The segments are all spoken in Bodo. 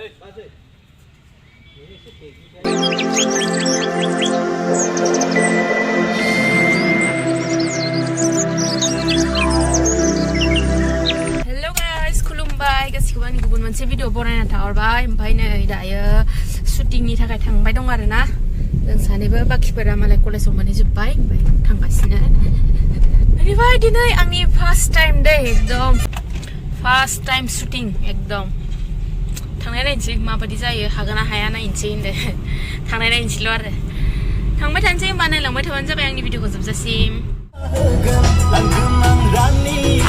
Hello guys, खुलुमबाय गासिखौबो आंनि गुबुन मोनसे भिडिअ बनायना थाहरबाय ओमफ्राय नै दायो शुटिंनि थाखाय थांबाय दं आरोना जों सानैबो बाखिफोरा मालाय कलेजाव मोनहैजोब्बाय ओमफ्राय थांगासिनो ओरैबाय दिनै आंनि फार्स्ट टाइम दे एकदम फार्स्ट टाइम शुटिं एकदम थांनाय नायनोसै माबायदि जायो हागोन ना हाया नायनोसै होनदो थांनाय नायनोसैल' आरो थांबाय थानोसै होमबा नायलांबाय थाबानो जाबाय आंनि भिडिअखौ जोबजासिम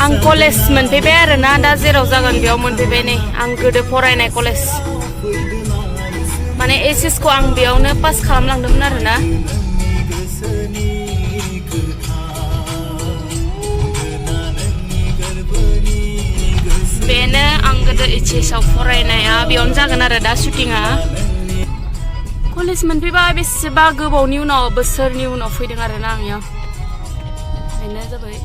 आं कलेज मोनफैबाय आरोना दा जेराव जागोन बेयाव मोनफैबाय नै आं गोदो फरायनाय कलेज माने एचएस खौ आं बेयावनो पास खालामलांदोंमोन आरोना बेनो आं गोदो एचएस आव फरायनाया बेयावनो जागोन आरो दा शुटिंआ कलेज मोनफैबा बेसेबा गोबावनि उनाव बोसोरनि उनाव फैदों आरोना आं इयाव बेनो जाबाय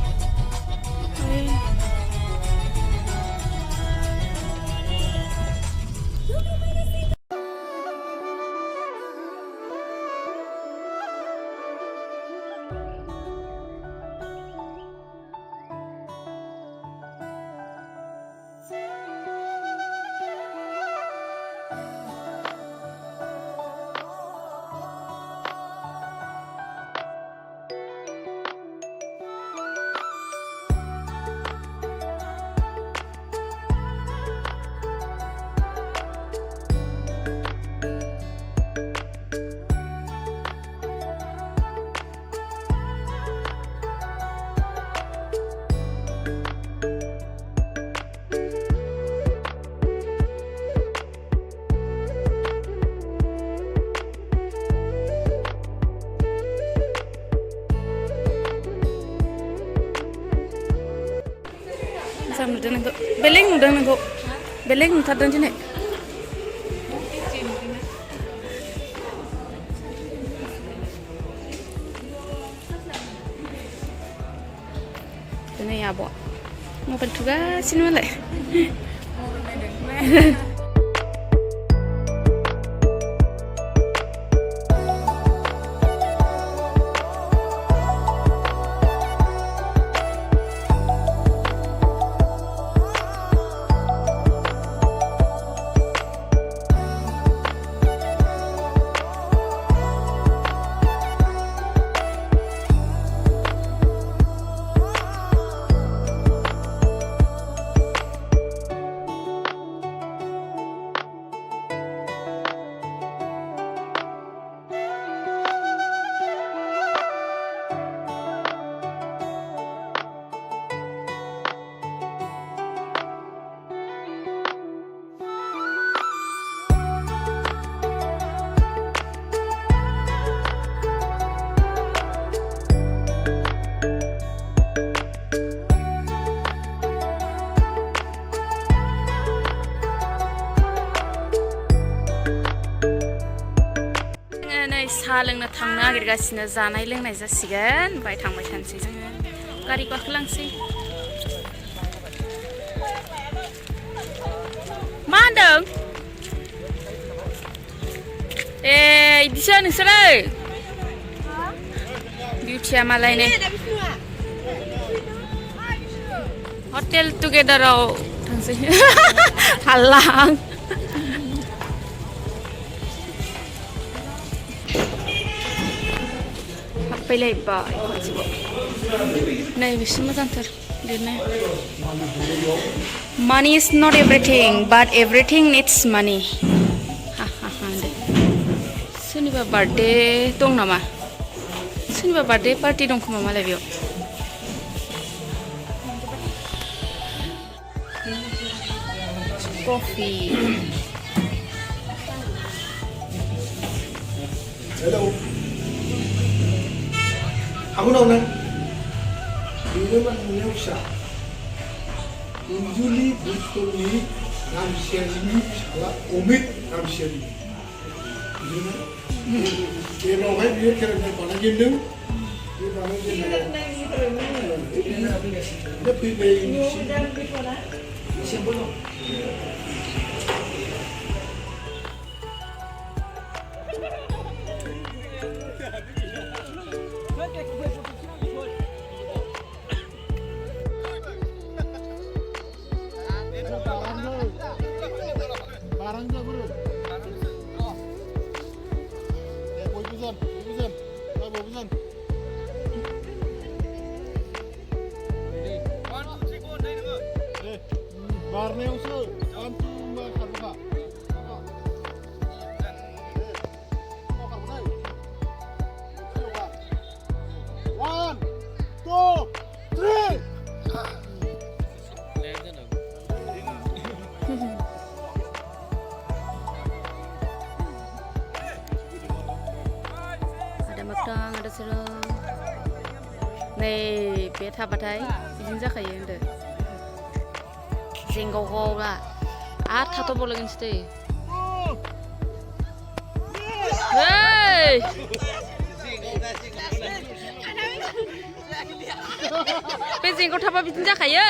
नुदों नोंखौ बेलेग नुदों नोंखौ बेलेग नुथारदों दिनै दिनै आब'आ मबाइल थुगासिनो मालाय साहा लोंनो थांनो नागिरगासिनो जानाय लोंनाय जासिगोन ओमफ्राय थांबाय थानोसै जोङो गारि गाखोलांसै मा होनदों ए इदिसो नोंसोरो बिउटिया मालाय नै हटेल टुगेदाराव थांसै हाल्ला फैलायबाय खनसेबाव नै बिसोर मोजांथार लिरनाय money is not everything but everything needs money हा हा हा सोरनिबा बार्थडे दं नामा सोरनिबा बार्थडे पार्टि दं खोमा मालाय बेयाव कफि हेलौ 아무나오네. 이거만 역사. 인줄리 부스토니 남시아니 샤라 오밋 남시아니. 이거는 얘로가 이렇게 하는 거는 नोंसोरो नै बे थाबाथाय बिदिनो जाखायो होनदो जेंगावगावगा आरो थाथ'बावलायगोनसो दै बे जेंगाव थाबा बिदिनो जाखायो